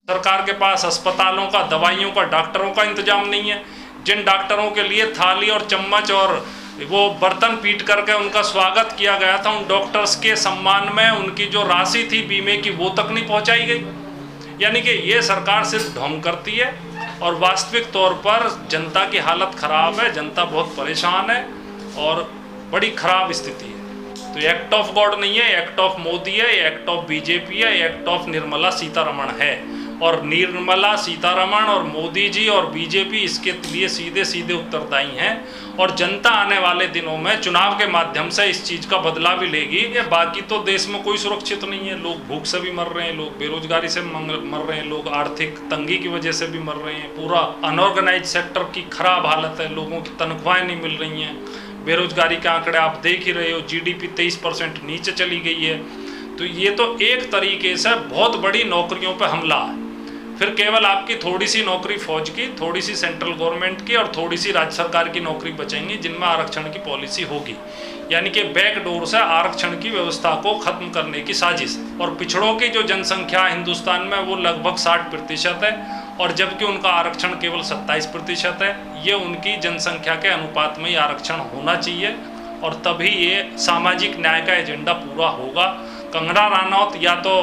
सरकार के पास अस्पतालों का, दवाइयों का, डॉक्टरों का इंतजाम नहीं है। जिन डॉक्टरों के लिए थाली और चम्मच और वो बर्तन पीट करके उनका स्वागत किया गया था, उन डॉक्टर्स के सम्मान में उनकी जो राशि थी बीमे की वो तक नहीं पहुंचाई गई। यानी कि ये सरकार सिर्फ ढोंग करती है और वास्तविक तौर पर जनता की हालत खराब है, जनता बहुत परेशान है और बड़ी खराब स्थिति है। तो एक्ट ऑफ गॉड नहीं है, एक्ट ऑफ मोदी है, एक्ट ऑफ बीजेपी है, एक्ट ऑफ निर्मला सीतारमण है। और निर्मला सीतारमण और मोदी जी और बीजेपी इसके लिए सीधे सीधे उत्तरदायी हैं और जनता आने वाले दिनों में चुनाव के माध्यम से इस चीज़ का बदला भी लेगी। बाकी तो देश में कोई सुरक्षित नहीं है, लोग भूख से भी मर रहे हैं, लोग बेरोजगारी से मर रहे हैं, लोग आर्थिक तंगी की वजह से भी मर रहे हैं, पूरा अनऑर्गेनाइज सेक्टर की खराब हालत है, लोगों की तनख्वाहें नहीं मिल रही हैं, बेरोजगारी के आंकड़े आप देख ही रहे हो, जीडीपी 23% नीचे चली गई है। तो ये तो एक तरीके से बहुत बड़ी नौकरियों पर हमला है। फिर केवल आपकी थोड़ी सी नौकरी फौज की, थोड़ी सी सेंट्रल गवर्नमेंट की और थोड़ी सी राज्य सरकार की नौकरी बचेंगी जिनमें आरक्षण की पॉलिसी होगी। यानी कि बैकडोर से आरक्षण की व्यवस्था को खत्म करने की साजिश। और पिछड़ों की जो जनसंख्या हिंदुस्तान में वो लगभग 60% है और जबकि उनका आरक्षण केवल 27% है। ये उनकी जनसंख्या के अनुपात में ही आरक्षण होना चाहिए और तभी ये सामाजिक न्याय का एजेंडा पूरा होगा। कंगना रनौत या तो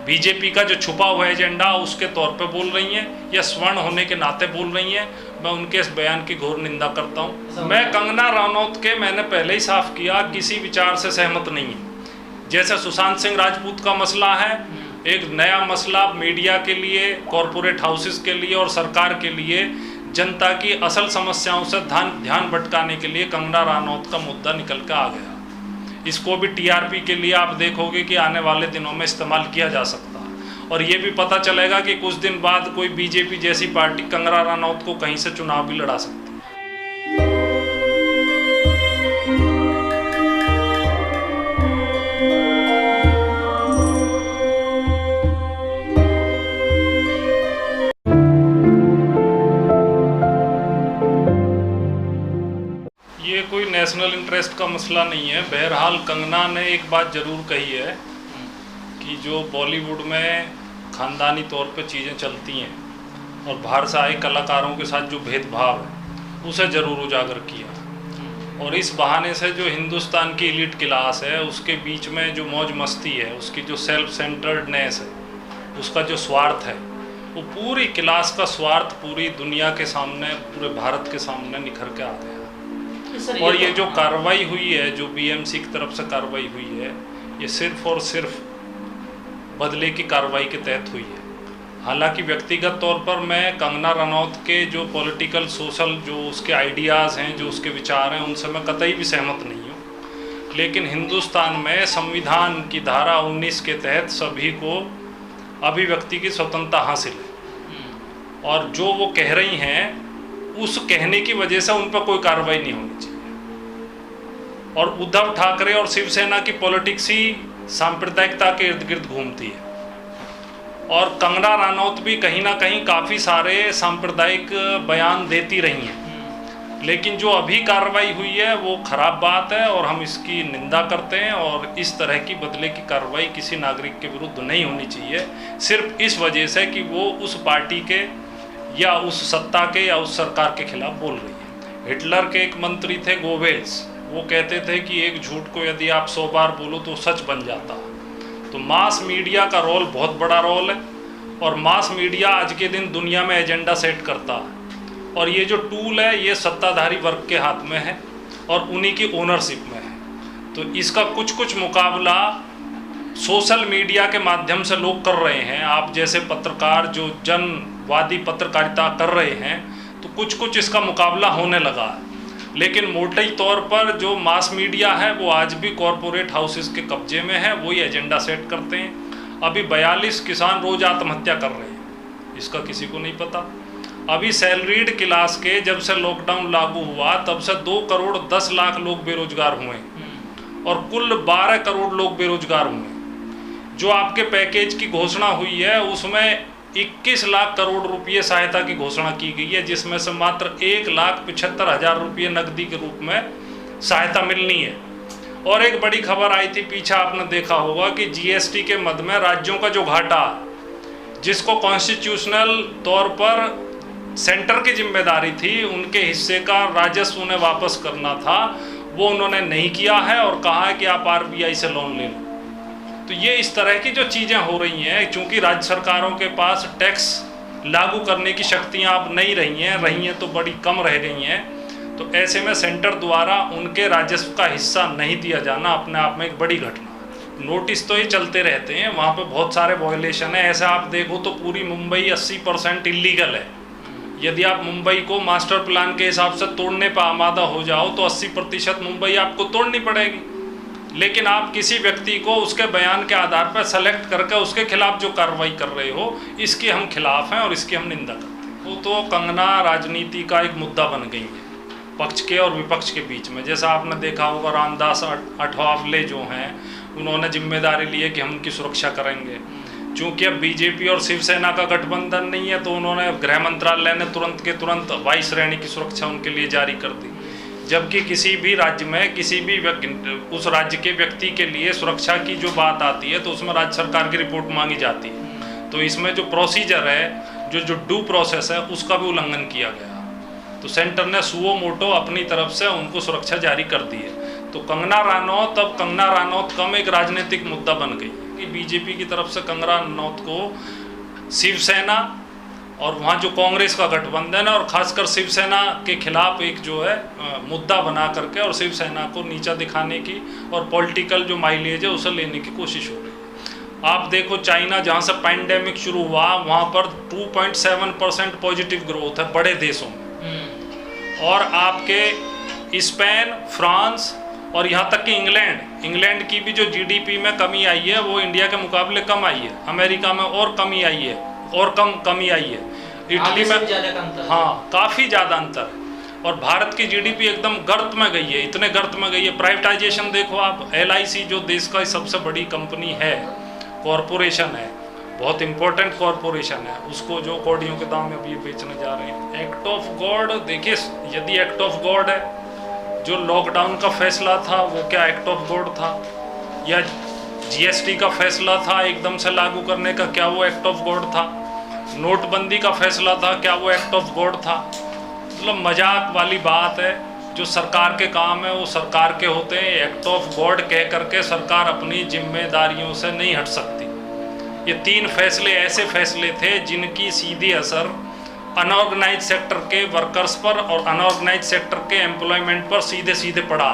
बीजेपी का जो छुपा हुआ एजेंडा उसके तौर पे बोल रही हैं या स्वर्ण होने के नाते बोल रही हैं। मैं उनके इस बयान की घोर निंदा करता हूं। मैं कंगना रनौत के मैंने पहले ही साफ किया किसी विचार से सहमत नहीं है। जैसे सुशांत सिंह राजपूत का मसला है, एक नया मसला मीडिया के लिए, कॉरपोरेट हाउसेस के लिए और सरकार के लिए जनता की असल समस्याओं से ध्यान भटकाने के लिए कंगना रनौत का मुद्दा निकल कर आ गया। इसको भी टीआरपी के लिए आप देखोगे कि आने वाले दिनों में इस्तेमाल किया जा सकता है और ये भी पता चलेगा कि कुछ दिन बाद कोई बीजेपी जैसी पार्टी कंगना रनौत को कहीं से चुनाव भी लड़ा सकती है। ये कोई नेशनल इंटरेस्ट का मसला नहीं है। बहरहाल कंगना ने एक बात ज़रूर कही है कि जो बॉलीवुड में ख़ानदानी तौर पे चीज़ें चलती हैं और बाहर से आए कलाकारों के साथ जो भेदभाव है उसे ज़रूर उजागर किया। और इस बहाने से जो हिंदुस्तान की एलिट क्लास है उसके बीच में जो मौज मस्ती है, उसकी जो सेल्फ सेंटर्डनेस है, उसका जो स्वार्थ है, वो पूरी क्लास का स्वार्थ पूरी दुनिया के सामने, पूरे भारत के सामने निखर के आ गया। और ये जो कार्रवाई हुई है, जो बीएमसी की तरफ से कार्रवाई हुई है, ये सिर्फ और सिर्फ बदले की कार्रवाई के तहत हुई है। हालांकि व्यक्तिगत तौर पर मैं कंगना रनौत के जो पॉलिटिकल सोशल जो उसके आइडियाज़ हैं, जो उसके विचार हैं, उनसे मैं कतई भी सहमत नहीं हूँ। लेकिन हिंदुस्तान में संविधान की धारा 19 के तहत सभी को अभिव्यक्ति की स्वतंत्रता हासिल है और जो वो कह रही हैं उस कहने की वजह से उन पर कोई कार्रवाई नहीं होनी चाहिए। और उद्धव ठाकरे और शिवसेना की पॉलिटिक्स ही सांप्रदायिकता के इर्द गिर्द घूमती है और कंगना रनौत भी कहीं ना कहीं काफ़ी सारे सांप्रदायिक बयान देती रही हैं। लेकिन जो अभी कार्रवाई हुई है वो ख़राब बात है और हम इसकी निंदा करते हैं और इस तरह की बदले की कार्रवाई किसी नागरिक के विरुद्ध नहीं होनी चाहिए, सिर्फ इस वजह से कि वो उस पार्टी के या उस सत्ता के या उस सरकार के खिलाफ बोल रही है। हिटलर के एक मंत्री थे गोबेल्स, वो कहते थे कि एक झूठ को यदि आप 100 बार बोलो तो सच बन जाता है। तो मास मीडिया का रोल बहुत बड़ा रोल है और मास मीडिया आज के दिन दुनिया में एजेंडा सेट करता है और ये जो टूल है ये सत्ताधारी वर्ग के हाथ में है और उन्हीं की ओनरशिप में है। तो इसका कुछ मुकाबला सोशल मीडिया के माध्यम से लोग कर रहे हैं। आप जैसे पत्रकार जो जनवादी पत्रकारिता कर रहे हैं तो कुछ इसका मुकाबला होने लगा है। लेकिन मोटे तौर पर जो मास मीडिया है वो आज भी कॉरपोरेट हाउसेस के कब्जे में है, वही एजेंडा सेट करते हैं। अभी 42 किसान रोज आत्महत्या कर रहे हैं, इसका किसी को नहीं पता। अभी सैलरीड क्लास के जब से लॉकडाउन लागू हुआ तब से 2 करोड़ 10 लाख लोग बेरोजगार हुए और कुल 12 करोड़ लोग बेरोजगार हुए। जो आपके पैकेज की घोषणा हुई है उसमें 21 लाख करोड़ रुपये सहायता की घोषणा की गई है, जिसमें से मात्र 1,75,000 रुपये नकदी के रूप में सहायता मिलनी है। और एक बड़ी खबर आई थी पीछे आपने देखा होगा कि जीएसटी के मद में राज्यों का जो घाटा जिसको कॉन्स्टिट्यूशनल तौर पर सेंटर की जिम्मेदारी थी, उनके हिस्से का राजस्व उन्हें वापस करना था, वो उन्होंने नहीं किया है और कहा है कि आप आरबीआई से लोन ले लो। तो ये इस तरह की जो चीज़ें हो रही हैं, चूँकि राज्य सरकारों के पास टैक्स लागू करने की शक्तियाँ अब नहीं रही हैं तो बड़ी कम रह गई हैं, तो ऐसे में सेंटर द्वारा उनके राजस्व का हिस्सा नहीं दिया जाना अपने आप में एक बड़ी घटना। नोटिस तो ये चलते रहते हैं, वहाँ पे बहुत सारे वायलेशन है। ऐसे आप देखो तो पूरी मुंबई 80% इलीगल है। यदि आप मुंबई को मास्टर प्लान के हिसाब से तोड़ने पर आमादा हो जाओ तो 80% मुंबई आपको तोड़नी पड़ेगी। लेकिन आप किसी व्यक्ति को उसके बयान के आधार पर सेलेक्ट करके उसके खिलाफ जो कार्रवाई कर रहे हो, इसकी हम खिलाफ हैं और इसकी हम निंदा करते हैं। वो तो कंगना राजनीति का एक मुद्दा बन गई है पक्ष के और विपक्ष के बीच में। जैसा आपने देखा होगा, रामदास अठावले जो हैं उन्होंने जिम्मेदारी ली है कि हम उनकी सुरक्षा करेंगे। चूँकि अब बीजेपी और शिवसेना का गठबंधन नहीं है, तो उन्होंने गृह मंत्रालय ने तुरंत के तुरंत 22 श्रेणी की सुरक्षा उनके लिए जारी कर दी। जबकि किसी भी राज्य में किसी भी उस राज्य के व्यक्ति के लिए सुरक्षा की जो बात आती है तो उसमें राज्य सरकार की रिपोर्ट मांगी जाती है। तो इसमें जो प्रोसीजर है, जो ड्यू प्रोसेस है, उसका भी उल्लंघन किया गया। तो सेंटर ने सुओ मोटो अपनी तरफ से उनको सुरक्षा जारी कर दी है। तो कंगना रनौत कम एक राजनीतिक मुद्दा बन गई कि बीजेपी की तरफ से कंगना रनौत को शिवसेना और वहाँ जो कांग्रेस का गठबंधन है और खासकर शिवसेना के खिलाफ एक जो है मुद्दा बना करके और शिवसेना को नीचा दिखाने की और पॉलिटिकल जो माइलेज है उसे लेने की कोशिश हो रही है। आप देखो, चाइना जहाँ से पैंडेमिक शुरू हुआ वहाँ पर 2.7% पॉजिटिव ग्रोथ है बड़े देशों में, और आपके स्पेन, फ्रांस और यहाँ तक कि इंग्लैंड की भी जो जीडीपी में कमी आई है वो इंडिया के मुकाबले कम आई है। अमेरिका में और कमी आई है और कमी आई है। इटली में काफ़ी ज़्यादा अंतर है। और भारत की जीडीपी एकदम गर्त में गई है, इतने गर्त में गई है। प्राइवेटाइजेशन देखो आप, LIC जो देश का सबसे बड़ी कंपनी है, कॉरपोरेशन है, बहुत इंपॉर्टेंट कॉरपोरेशन है, उसको जो कौड़ियों के दाम में अभी बेचने जा रहे हैं। एक्ट ऑफ गॉड देखिए, यदि एक्ट ऑफ गॉड है, जो लॉकडाउन का फैसला था वो क्या एक्ट ऑफ गॉड था? या GST का फैसला था एकदम से लागू करने का, क्या वो एक्ट ऑफ गॉड था? नोटबंदी का फैसला था, क्या वो एक्ट ऑफ गॉड था? मतलब मजाक वाली बात है। जो सरकार के काम है वो सरकार के होते हैं। एक्ट ऑफ गॉड कह करके सरकार अपनी जिम्मेदारियों से नहीं हट सकती। ये 3 फैसले ऐसे फैसले थे जिनकी सीधी असर अनऑर्गेनाइज सेक्टर के वर्कर्स पर और अनऑर्गेनाइज सेक्टर के एम्प्लॉयमेंट पर सीधे सीधे पड़ा।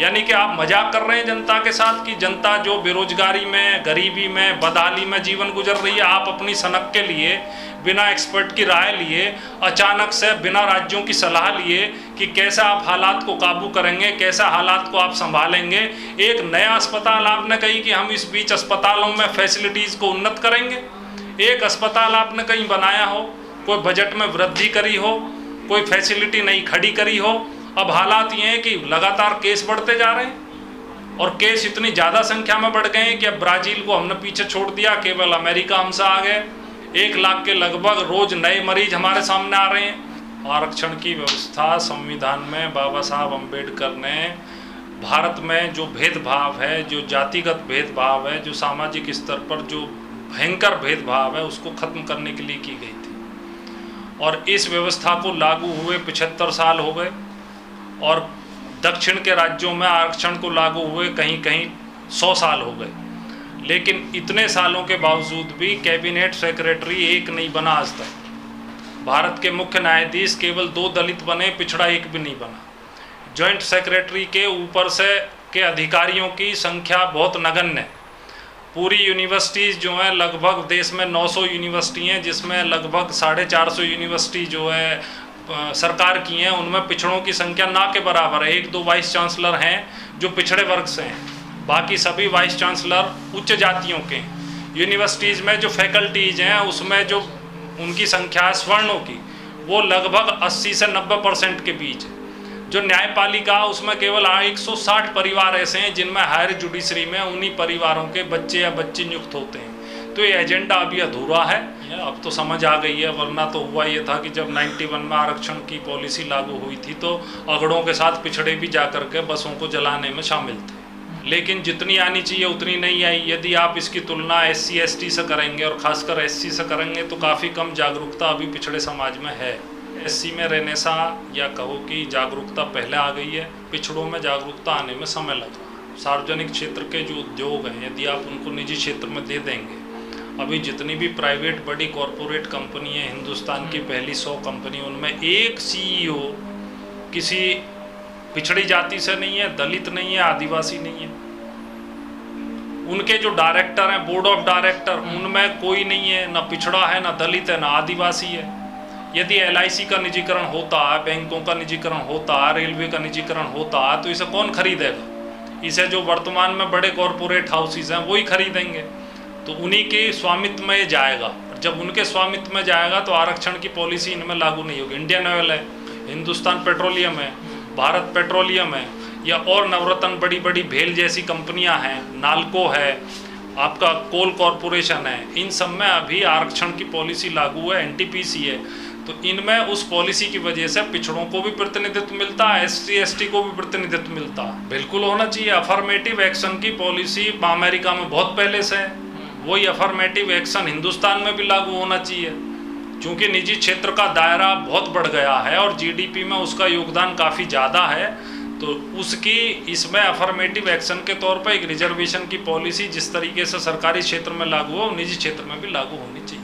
यानी कि आप मजाक कर रहे हैं जनता के साथ कि जनता जो बेरोजगारी में, गरीबी में, बदहाली में जीवन गुजर रही है, आप अपनी सनक के लिए बिना एक्सपर्ट की राय लिए, अचानक से बिना राज्यों की सलाह लिए कि कैसे आप हालात को काबू करेंगे, कैसे हालात को आप संभालेंगे। एक नया अस्पताल आपने कही कि हम इस बीच अस्पतालों में फैसिलिटीज़ को उन्नत करेंगे। एक अस्पताल आपने कहीं बनाया हो, कोई बजट में वृद्धि करी हो, कोई फैसिलिटी नहीं खड़ी करी हो। अब हालात ये हैं कि लगातार केस बढ़ते जा रहे हैं और केस इतनी ज़्यादा संख्या में बढ़ गए हैं कि अब ब्राज़ील को हमने पीछे छोड़ दिया, केवल अमेरिका हमसे आ गए। 1 लाख के लगभग रोज़ नए मरीज हमारे सामने आ रहे हैं। आरक्षण की व्यवस्था संविधान में बाबा साहब अम्बेडकर ने भारत में जो भेदभाव है, जो जातिगत भेदभाव है, जो सामाजिक स्तर पर जो भयंकर भेदभाव है, उसको ख़त्म करने के लिए की गई थी। और इस व्यवस्था को लागू हुए 75 साल हो गए और दक्षिण के राज्यों में आरक्षण को लागू हुए कहीं कहीं 100 साल हो गए। लेकिन इतने सालों के बावजूद भी कैबिनेट सेक्रेटरी एक नहीं बना आज तक। भारत के मुख्य न्यायाधीश केवल 2 दलित बने, पिछड़ा एक भी नहीं बना। जॉइंट सेक्रेटरी के यूनिवर्सिटीज़ के अधिकारियों की संख्या बहुत नगण्य है। पूरी यूनिवर्सिटीज़ जो हैं, लगभग देश में 900 यूनिवर्सिटी हैं, जिसमें लगभग 450 यूनिवर्सिटी जो है सरकार की हैं, उनमें पिछड़ों की संख्या ना के बराबर है। 1-2 वाइस चांसलर हैं जो पिछड़े वर्ग से हैं, बाकी सभी वाइस चांसलर उच्च जातियों के हैं। यूनिवर्सिटीज़ में जो फैकल्टीज़ हैं उसमें जो उनकी संख्या है स्वर्णों की, वो लगभग 80 से 90% के बीच है। जो न्यायपालिका उसमें केवल 160 परिवार ऐसे हैं जिनमें हायर जुडिशरी में उन्हीं परिवारों के बच्चे या बच्ची नियुक्त होते हैं। तो ये एजेंडा अभी अधूरा है। अब तो समझ आ गई है, वरना तो हुआ ये था कि जब 91 में आरक्षण की पॉलिसी लागू हुई थी तो अगड़ों के साथ पिछड़े भी जा कर के बसों को जलाने में शामिल थे। लेकिन जितनी आनी चाहिए उतनी नहीं आई। यदि आप इसकी तुलना SC ST से करेंगे और ख़ासकर SC से करेंगे तो काफ़ी कम जागरूकता अभी पिछड़े समाज में है। SC में रहने सा या कहो कि जागरूकता पहले आ गई है, पिछड़ों में जागरूकता आने में समय लगा। सार्वजनिक क्षेत्र के जो उद्योग हैं यदि आप उनको निजी क्षेत्र में दे देंगे, अभी जितनी भी प्राइवेट बड़ी कॉरपोरेट कंपनी है, हिंदुस्तान की पहली 100 कंपनी, उनमें एक CEO किसी पिछड़ी जाति से नहीं है, दलित नहीं है, आदिवासी नहीं है। उनके जो डायरेक्टर हैं, बोर्ड ऑफ डायरेक्टर, उनमें कोई नहीं है, ना पिछड़ा है, ना दलित है, ना आदिवासी है। यदि LIC का निजीकरण होता है, बैंकों का निजीकरण होता है, रेलवे का निजीकरण होता है, तो इसे कौन खरीदेगा? इसे जो वर्तमान में बड़े कॉरपोरेट हाउसेज हैं वही खरीदेंगे। तो उन्हीं के स्वामित्व में जाएगा। जब उनके स्वामित्व में जाएगा तो आरक्षण की पॉलिसी इनमें लागू नहीं होगी। इंडियन ऑयल है, हिंदुस्तान पेट्रोलियम है, भारत पेट्रोलियम है, या और नवरत्न बड़ी बड़ी भेल जैसी कंपनियां हैं, नाल्को है, आपका कोल कॉरपोरेशन है, इन सब में अभी आरक्षण की पॉलिसी लागू है, NTPC है। तो इनमें उस पॉलिसी की वजह से पिछड़ों को भी प्रतिनिधित्व मिलता है, SC ST को भी प्रतिनिधित्व मिलता है। बिल्कुल होना चाहिए। अफर्मेटिव एक्शन की पॉलिसी अमेरिका में बहुत पहले से है, वही अफर्मेटिव एक्शन हिंदुस्तान में भी लागू होना चाहिए। क्योंकि निजी क्षेत्र का दायरा बहुत बढ़ गया है और GDP में उसका योगदान काफ़ी ज़्यादा है, तो उसकी इसमें अफर्मेटिव एक्शन के तौर पर एक रिजर्वेशन की पॉलिसी जिस तरीके से सरकारी क्षेत्र में लागू हो, निजी क्षेत्र में भी लागू होनी चाहिए।